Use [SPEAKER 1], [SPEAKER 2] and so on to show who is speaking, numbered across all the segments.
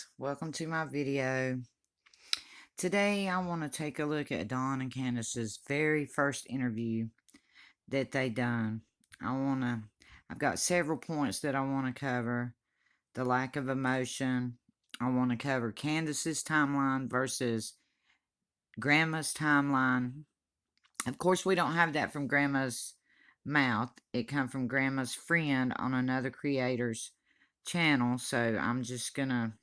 [SPEAKER 1] guys, welcome to my video. Today I want to take a look at Dawn and Candus's very first interview that they done. I've got several points that I want to cover. The lack of emotion. I want to cover Candus's timeline versus Grandma's timeline. Of course, we don't have that from Grandma's mouth. It come from Grandma's friend on another creator's channel, so I'm just gonna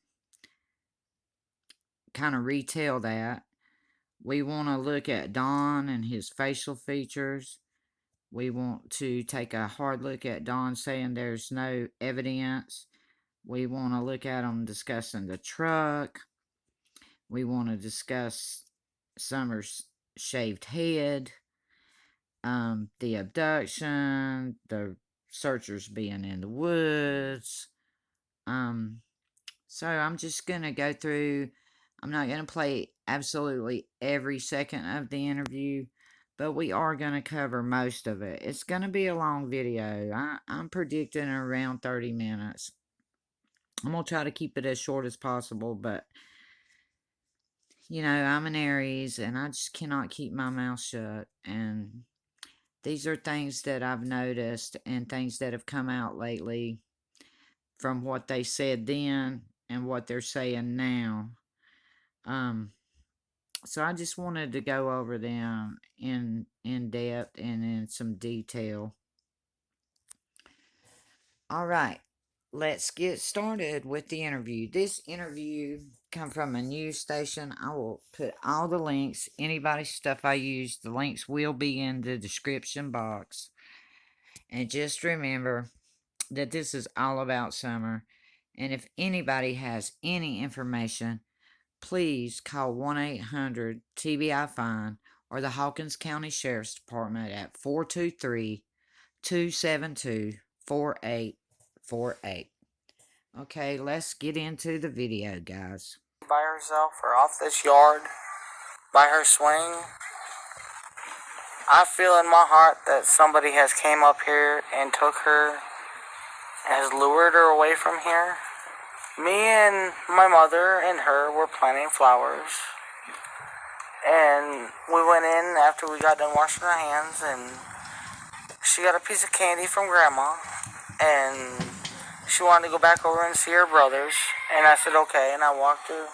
[SPEAKER 1] kind of retell that. We want to look at Don and his facial features. We want to take a hard look at Don saying there's no evidence. We want to look at him discussing the truck. We want to discuss Summer's shaved head, the abduction, the searchers being in the woods. So I'm just going to go through. I'm not going to play absolutely every second of the interview, but we are going to cover most of it. It's going to be a long video. I'm predicting around 30 minutes. I'm going to try to keep it as short as possible, but, you know, I'm an Aries, and I just cannot keep my mouth shut, and these are things that I've noticed and things that have come out lately from what they said then and what they're saying now. So I just wanted to go over them in depth and in some detail. All right, let's get started with the interview. This interview come from a news station. I will put all the links, anybody's stuff I use, the links will be in the description box. And just remember that this is all about Summer. And if anybody has any information, please call 1-800-TBI-FINE or the Hawkins County Sheriff's Department at 423-272-4848. Okay, let's get into the video, guys.
[SPEAKER 2] By herself or off this yard by her swing. I feel in my heart that somebody has came up here and took her, has lured her away from here. Me and my mother and her were planting flowers, and we went in after we got done washing our hands, and she got a piece of candy from Grandma, and she wanted to go back over and see her brothers, and I said okay, and I walked her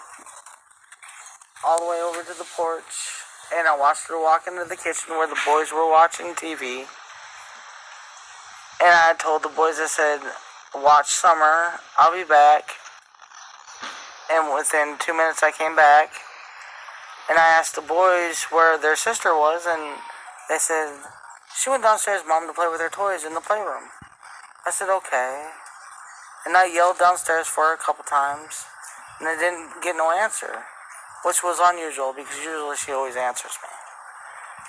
[SPEAKER 2] all the way over to the porch, and I watched her walk into the kitchen where the boys were watching TV, and I told the boys, I said, watch Summer, I'll be back. And within 2 minutes I came back, and I asked the boys where their sister was, and they said, she went downstairs, Mom, to play with her toys in the playroom. I said, okay. And I yelled downstairs for her a couple times, and I didn't get no answer, which was unusual because usually she always answers me.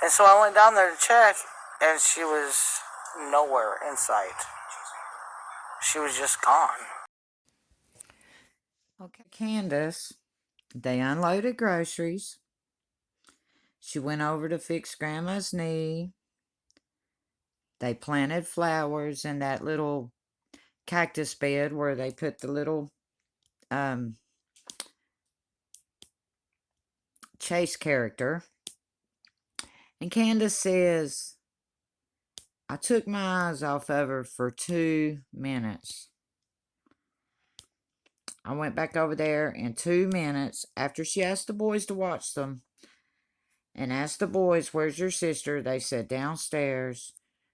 [SPEAKER 2] And so I went down there to check, and she was nowhere in sight. She was just gone.
[SPEAKER 1] Okay, Candus, they unloaded groceries. She went over to fix Grandma's knee. They planted flowers in that little cactus bed where they put the little Chase character. And Candus says, I took my eyes off of her for 2 minutes. I went back over there in 2 minutes after she asked the boys to watch them and asked the boys, where's your sister? They said downstairs.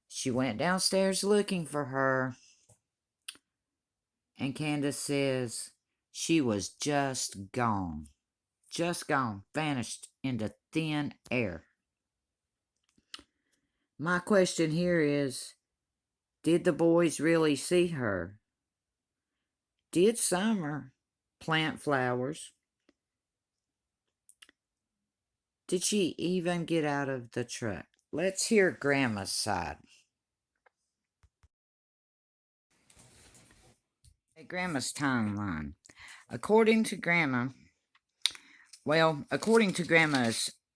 [SPEAKER 1] She went downstairs looking for her. And Candus says she was just gone. Just gone. Vanished into thin air. My question here is, did the boys really see her? Did Summer plant flowers? Did she even get out of the truck? Let's hear Grandma's side. Grandma's timeline. According to Grandma's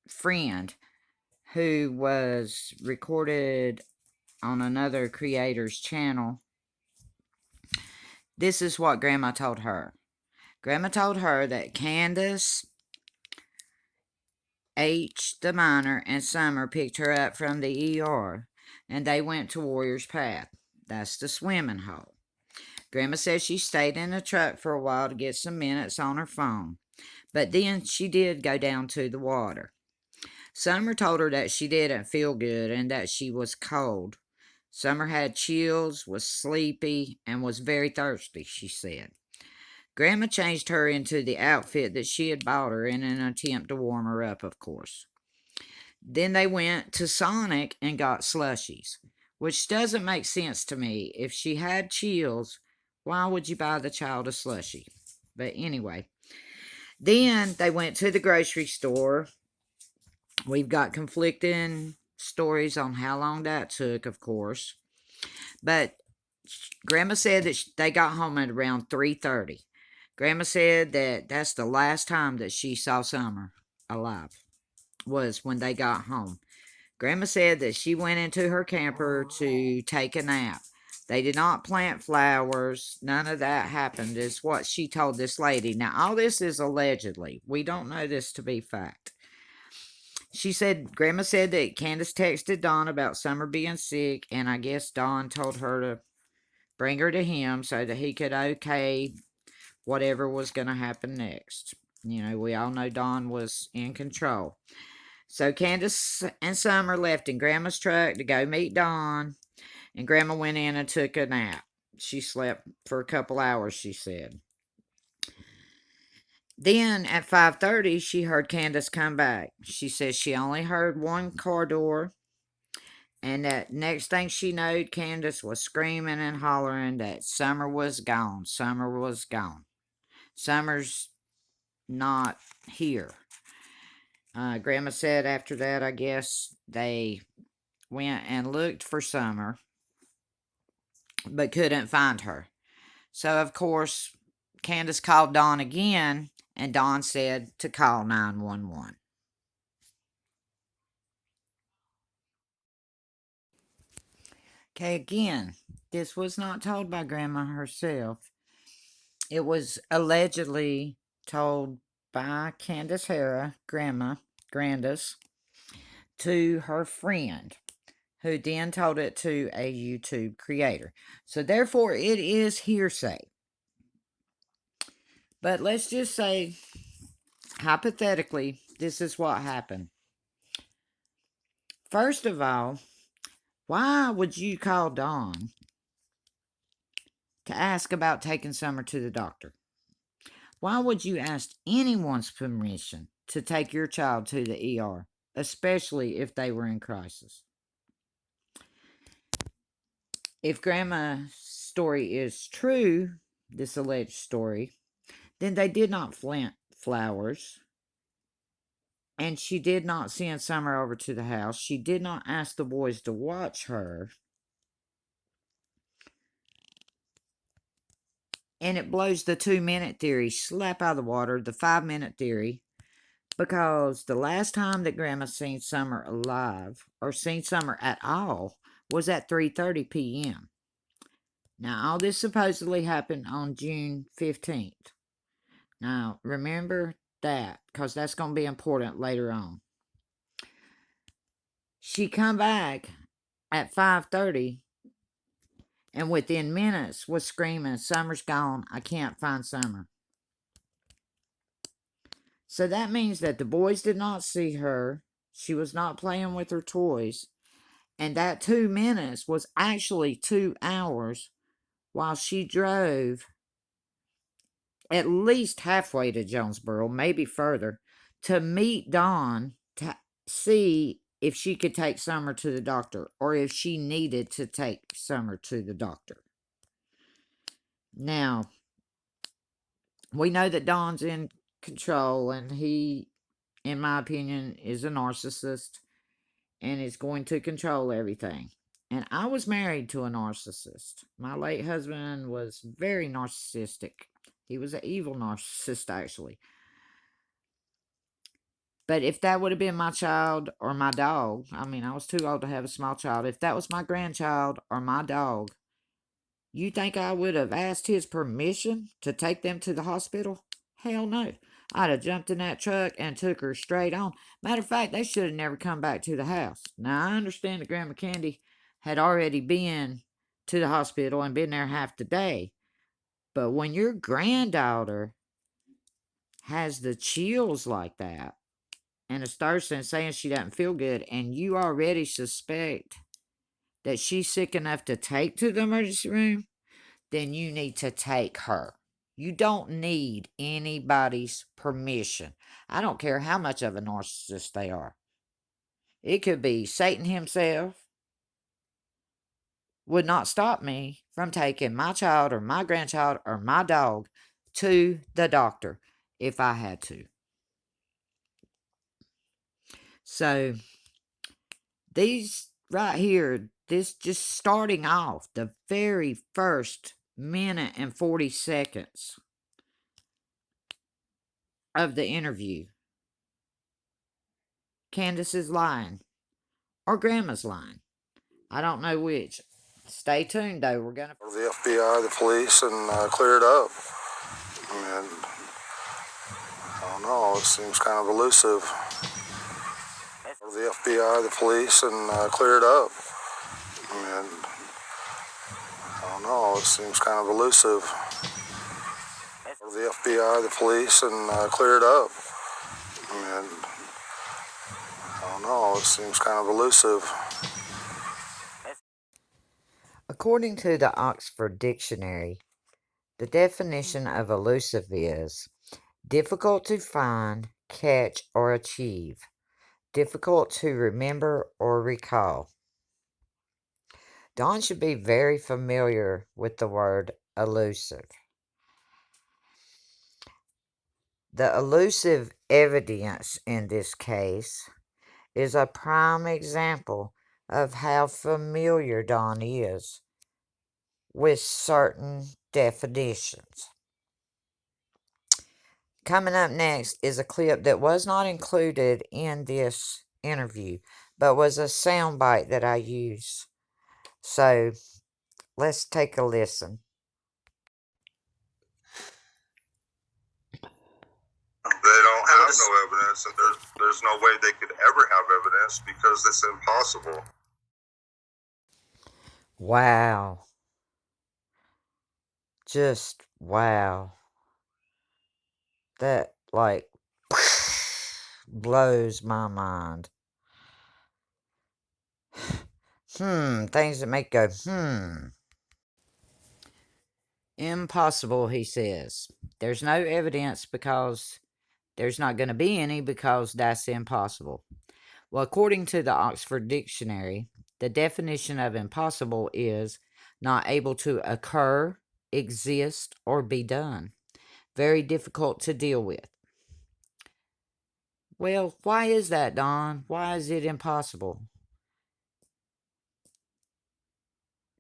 [SPEAKER 1] friend, who was recorded on another creator's channel, this is what Grandma told her. Grandma told her that Candus, H, the miner, and Summer picked her up from the ER, and they went to Warrior's Path. That's the swimming hole. Grandma said she stayed in the truck for a while to get some minutes on her phone, but then she did go down to the water. Summer told her that she didn't feel good and that she was cold. Summer had chills, was sleepy, and was very thirsty, she said. Grandma changed her into the outfit that she had bought her in an attempt to warm her up, of course. Then they went to Sonic and got slushies, which doesn't make sense to me. If she had chills, why would you buy the child a slushie? But anyway, then they went to the grocery store. We've got conflicting stories on how long that took, of course. But Grandma said that they got home at around 3:30. Grandma said that that's the last time that she saw Summer alive, was when they got home. Grandma said that she went into her camper to take a nap. They did not plant flowers. None of that happened, is what she told this lady. Now, all this is allegedly. We don't know this to be fact. Grandma said that Candus texted Dawn about Summer being sick, and I guess Dawn told her to bring her to him so that he could okay whatever was going to happen next. You know, we all know Dawn was in control. So Candus and Summer left in Grandma's truck to go meet Dawn, and Grandma went in and took a nap. She slept for a couple hours, she said. Then at 5:30, she heard Candus come back. She says she only heard one car door, and that next thing she knew, Candus was screaming and hollering that Summer was gone. Summer was gone. Summer's not here. Grandma said after that, I guess they went and looked for Summer, but couldn't find her. So, of course, Candus called Dawn again, and Dawn said to call 911. Okay, again, this was not told by Grandma herself. It was allegedly told by Candace Hara, Grandis, to her friend, who then told it to a YouTube creator. So therefore, it is hearsay. But let's just say, hypothetically, this is what happened. First of all, why would you call Dawn to ask about taking Summer to the doctor? Why would you ask anyone's permission to take your child to the ER, especially if they were in crisis? If Grandma's story is true, this alleged story, then they did not plant flowers, and she did not send Summer over to the house. She did not ask the boys to watch her. And it blows the 2-minute theory slap out of the water, the 5-minute theory, because the last time that Grandma seen Summer alive, or seen Summer at all, was at 3:30 p.m. Now, all this supposedly happened on June 15th. Now, remember that, because that's going to be important later on. She come back at 5:30, and within minutes was screaming, Summer's gone, I can't find Summer. So that means that the boys did not see her. She was not playing with her toys. And that 2 minutes was actually 2 hours while she drove at least halfway to Jonesboro, maybe further, to meet Dawn to see if she could take Summer to the doctor or if she needed to take Summer to the doctor. Now, we know that Dawn's in control, and he, in my opinion, is a narcissist and is going to control everything. And I was married to a narcissist. My late husband was very narcissistic. He was an evil narcissist, actually. But if that would have been my child or my dog, I mean, I was too old to have a small child. If that was my grandchild or my dog, you think I would have asked his permission to take them to the hospital? Hell no. I'd have jumped in that truck and took her straight on. Matter of fact, they should have never come back to the house. Now, I understand that Grandma Candy had already been to the hospital and been there half the day. But when your granddaughter has the chills like that and is thirsty and saying she doesn't feel good, and you already suspect that she's sick enough to take to the emergency room, then you need to take her. You don't need anybody's permission. I don't care how much of a narcissist they are. It could be Satan himself would not stop me from taking my child or my grandchild or my dog to the doctor if I had to. So these right here, this just starting off the very first minute and 40 seconds of the interview. Candus is lying, or Grandma's lying. I don't know which. Stay tuned, though. We're gonna
[SPEAKER 3] The FBI, the police, and clear it up. And I don't know. It seems kind of elusive. The FBI, the police, and clear it up. And I don't know. It seems kind of elusive. The FBI, the police, and clear it up. And I don't know. It seems kind of elusive.
[SPEAKER 1] According to the Oxford Dictionary, the definition of elusive is difficult to find, catch, or achieve, difficult to remember or recall. Dawn should be very familiar with the word elusive. The elusive evidence in this case is a prime example of how familiar Dawn is with certain definitions. Coming up next is a clip that was not included in this interview, but was a soundbite that I used. So let's take a listen.
[SPEAKER 3] They don't have no evidence, and there's no way they could ever have evidence because it's impossible.
[SPEAKER 1] Wow. Just wow. That, like, blows my mind. Things that make go, Impossible, he says. There's no evidence because there's not going to be any because that's impossible. Well, according to the Oxford Dictionary, the definition of impossible is not able to occur, exist, or be done. Very difficult to deal with. Well, why is that, Don? Why is it impossible?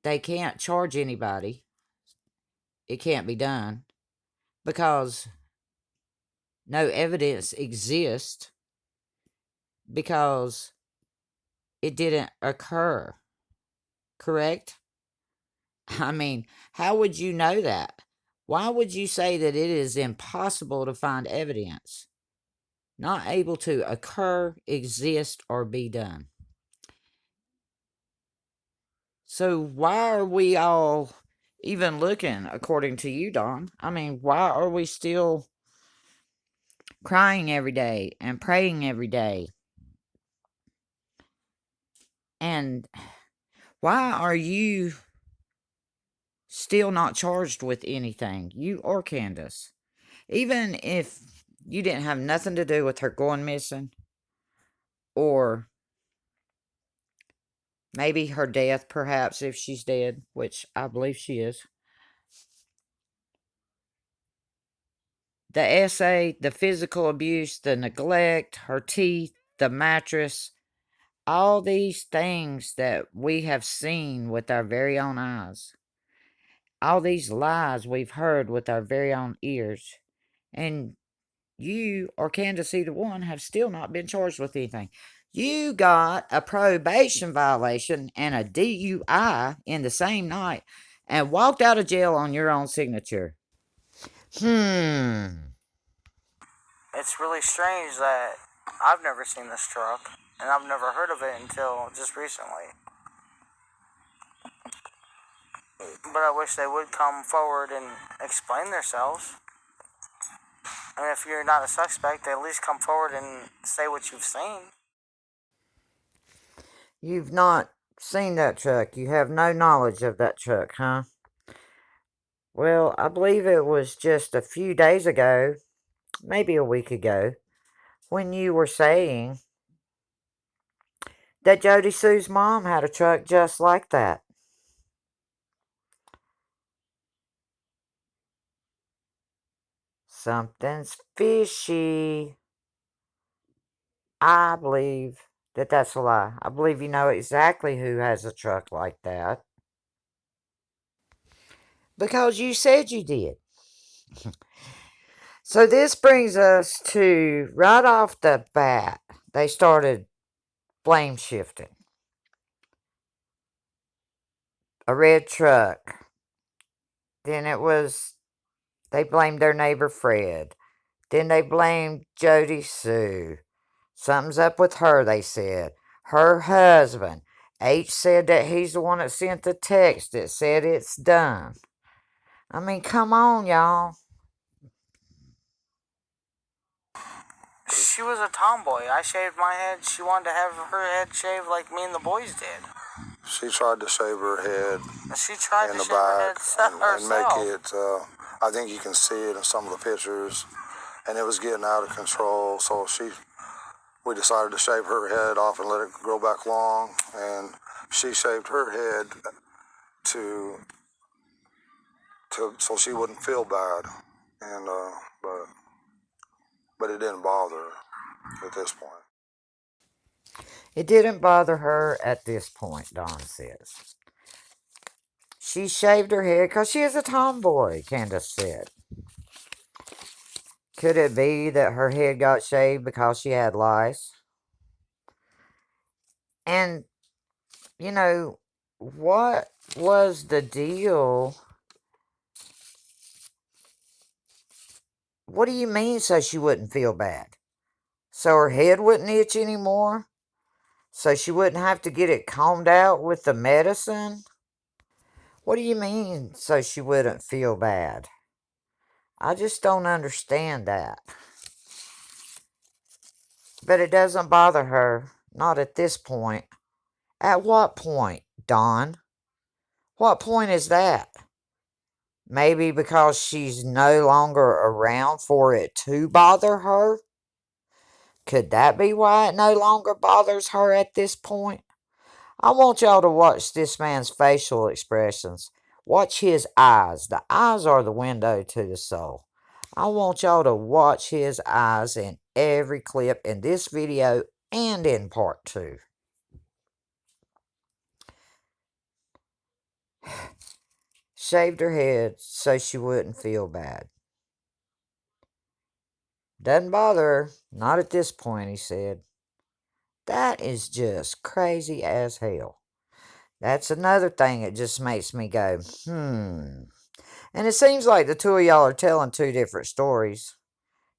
[SPEAKER 1] They can't charge anybody. It can't be done because no evidence exists because it didn't occur. Correct? I mean, how would you know that? Why would you say that it is impossible to find evidence? Not able to occur, exist, or be done. So why are we all even looking, according to you, Don? I mean, why are we still crying every day and praying every day? And why are you still not charged with anything, you or Candus? Even if you didn't have nothing to do with her going missing, or maybe her death, perhaps, if she's dead, which I believe she is. The essay, the physical abuse, the neglect, her teeth, the mattress, all these things that we have seen with our very own eyes. All these lies we've heard with our very own ears. And you or Candus, either one, have still not been charged with anything. You got a probation violation and a DUI in the same night and walked out of jail on your own signature.
[SPEAKER 2] it's really strange that I've never seen this truck, and I've never heard of it until just recently. But I wish they would come forward and explain themselves. I mean, if you're not a suspect, at least come forward and say what you've seen.
[SPEAKER 1] You've not seen that truck. You have no knowledge of that truck, huh? Well, I believe it was just a few days ago, maybe a week ago, when you were saying that Jody Sue's mom had a truck just like that. Something's fishy. I believe that that's a lie. I believe you know exactly who has a truck like that. Because you said you did. So this brings us to right off the bat, they started blame shifting. A red truck. Then they blamed their neighbor Fred. Then they blamed Jody Sue. Something's up with her, they said. Her husband. H said that he's the one that sent the text that said it's done. I mean, come on, y'all.
[SPEAKER 2] She was a tomboy. I shaved my head. She wanted to have her head shaved like me and the boys did.
[SPEAKER 3] She tried to shave her head
[SPEAKER 2] She tried
[SPEAKER 3] in
[SPEAKER 2] to
[SPEAKER 3] the
[SPEAKER 2] shave her
[SPEAKER 3] back
[SPEAKER 2] head
[SPEAKER 3] and make
[SPEAKER 2] herself.
[SPEAKER 3] it, I think you can see it in some of the pictures, and it was getting out of control, so we decided to shave her head off and let it grow back long, and she shaved her head so she wouldn't feel bad, and but it didn't bother her at this point.
[SPEAKER 1] It didn't bother her at this point, Dawn says. She shaved her head because she is a tomboy, Candus said. Could it be that her head got shaved because she had lice? And, you know, what was the deal? What do you mean so she wouldn't feel bad? So her head wouldn't itch anymore? So she wouldn't have to get it combed out with the medicine? What do you mean so she wouldn't feel bad? I just don't understand that. But it doesn't bother her. Not at this point. At what point, Dawn? What point is that? Maybe because she's no longer around for it to bother her? Could that be why it no longer bothers her at this point? I want y'all to watch this man's facial expressions. Watch his eyes. The eyes are the window to the soul. I want y'all to watch his eyes in every clip in this video and in part 2. Shaved her head so she wouldn't feel bad. Doesn't bother her. Not at this point, he said. That is just crazy as hell. That's another thing that just makes me go, And it seems like the two of y'all are telling two different stories.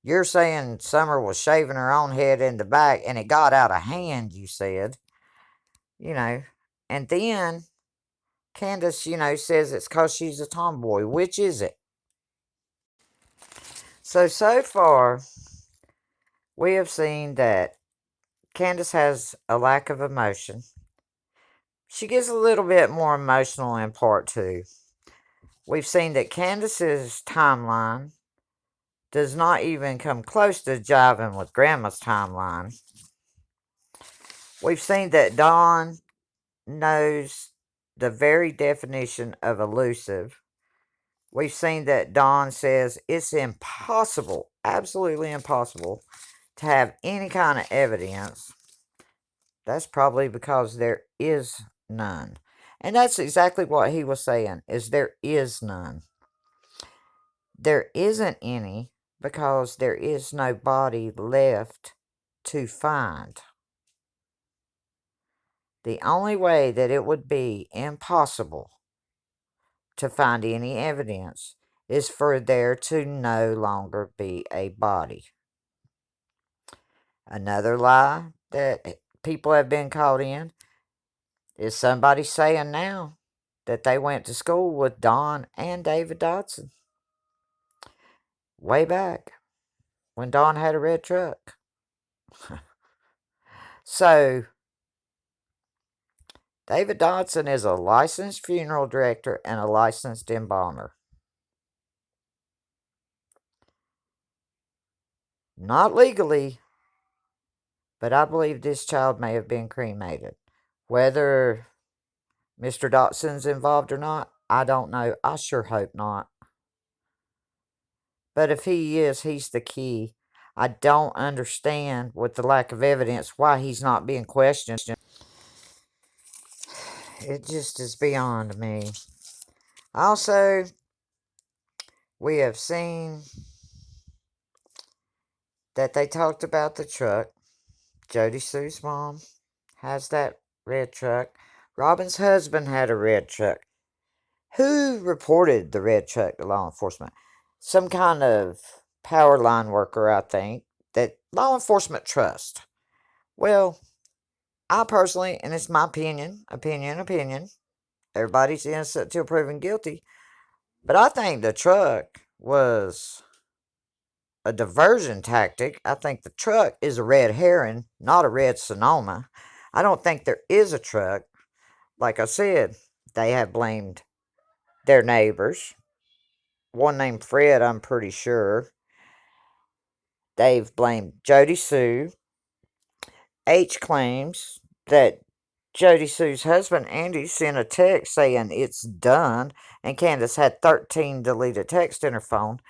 [SPEAKER 1] You're saying Summer was shaving her own head in the back and it got out of hand, you said. And then Candus, says it's because she's a tomboy. Which is it? So far, we have seen that Candus has a lack of emotion. She gets a little bit more emotional in part 2. We've seen that Candus's timeline does not even come close to jiving with Grandma's timeline. We've seen that Dawn knows the very definition of elusive. We've seen that Dawn says it's impossible, absolutely impossible, to have any kind of evidence. That's probably because there is none. And that's exactly what he was saying, is there is none. There isn't any because there is no body left to find. The only way that it would be impossible to find any evidence is for there to no longer be a body. Another lie that people have been caught in is somebody saying now that they went to school with Don and David Dodson way back when Don had a red truck. So, David Dodson is a licensed funeral director and a licensed embalmer. Not legally, but I believe this child may have been cremated. Whether Mr. Dodson's involved or not, I don't know. I sure hope not. But if he is, he's the key. I don't understand, with the lack of evidence, why he's not being questioned. It just is beyond me. Also, we have seen that they talked about the truck. Jody Sue's mom has that red truck. Robin's husband had a red truck. Who reported the red truck to law enforcement? Some kind of power line worker, I think, that law enforcement trust. Well, I personally, and it's my opinion, everybody's innocent till proven guilty, but I think the truck was a diversion tactic. I think the truck is a red herring, not a red Sonoma. I don't think there is a truck. Like I said, they have blamed their neighbors. One named Fred, I'm pretty sure. They've blamed Jody Sue. H claims that Jody Sue's husband, Andy, sent a text saying it's done, and Candus had 13 deleted texts in her phone.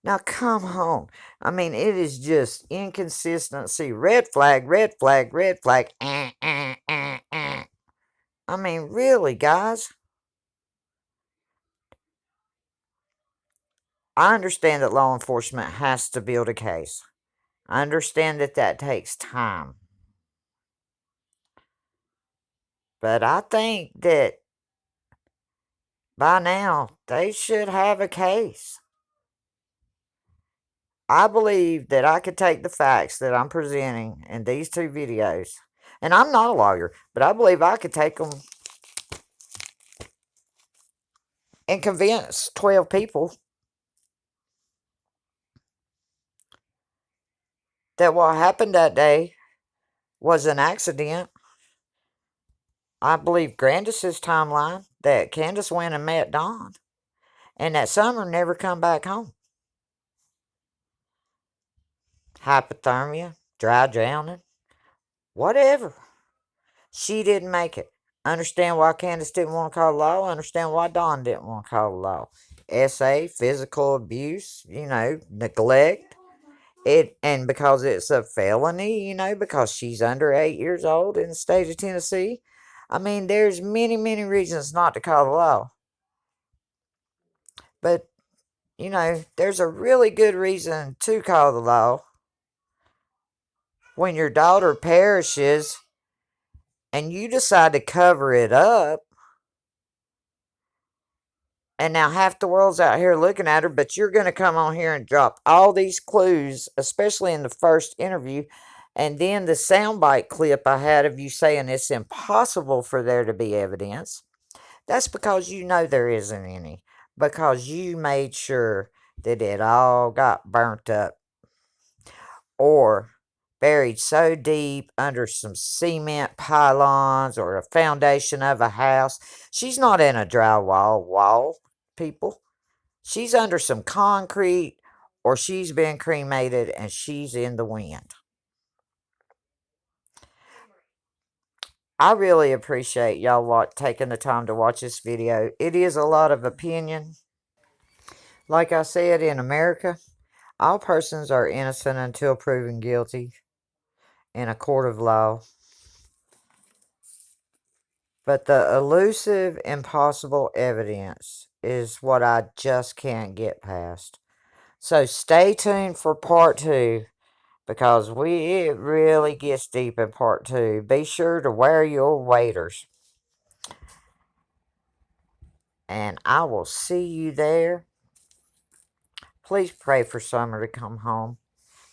[SPEAKER 1] Now, come on. I mean, it is just inconsistency. Red flag, red flag, red flag. I mean, really, guys? I understand that law enforcement has to build a case. I understand that that takes time. But I think that by now they should have a case. I believe that I could take the facts that I'm presenting in these two videos, and I'm not a lawyer, but I believe I could take them and convince 12 people that what happened that day was an accident. I believe Grandis's timeline that Candus went and met Don, and that Summer never come back home. Hypothermia, dry drowning, whatever. She didn't make it. Understand why Candus didn't want to call the law. Understand why Don didn't want to call the law. SA, physical abuse, neglect. And because it's a felony, because she's under 8 years old in the state of Tennessee. I mean, there's many, many reasons not to call the law. But, there's a really good reason to call the law. When your daughter perishes and you decide to cover it up, and now half the world's out here looking at her, but you're going to come on here and drop all these clues, especially in the first interview. And then the soundbite clip I had of you saying it's impossible for there to be evidence. That's because you know there isn't any. Because you made sure that it all got burnt up. Or buried so deep under some cement pylons or a foundation of a house. She's not in a drywall wall, people. She's under some concrete, or she's been cremated and she's in the wind. I really appreciate y'all taking the time to watch this video. It is a lot of opinion. Like I said, in America, all persons are innocent until proven guilty in a court of law. But the elusive, impossible evidence is what I just can't get past. So stay tuned for part 2, because it really gets deep in part 2. Be sure to wear your waders. And I will see you there. Please pray for Summer to come home.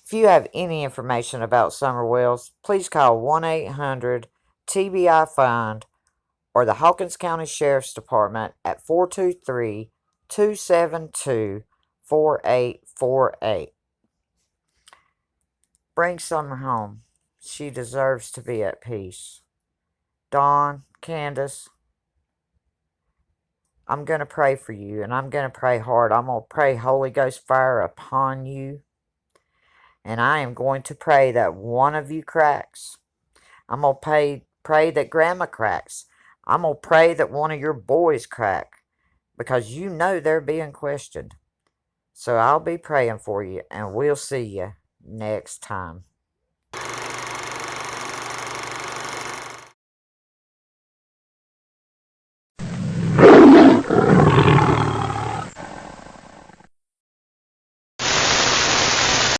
[SPEAKER 1] If you have any information about Summer Wells, please call 1-800-TBI-FIND or the Hawkins County Sheriff's Department at 423-272-4848. Bring Summer home. She deserves to be at peace. Dawn, Candus, I'm going to pray for you, and I'm going to pray hard. I'm going to pray Holy Ghost fire upon you, and I am going to pray that one of you cracks. I'm going to pray that Grandma cracks. I'm going to pray that one of your boys crack, because you know they're being questioned. So I'll be praying for you, and we'll see you next time.